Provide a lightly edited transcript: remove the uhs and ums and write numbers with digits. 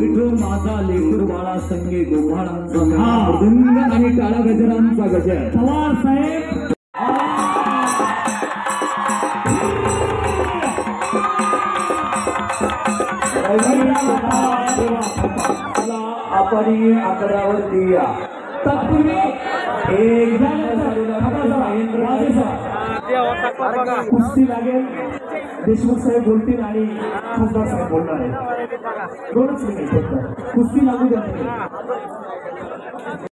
विठू माझा लेकूर बाळा संगे गोपाळांचा मृदुंग आणि टाळा गजरांचा गजर पवार साहेब आपण आकड्यावर या तत्पूर्वी एक कुस्ती लागेल. देशमुख साहेब बोलतील आणि खासदार साहेब बोलणार आहे. दोनच मिनिट फक्त कुस्ती लागू द्या.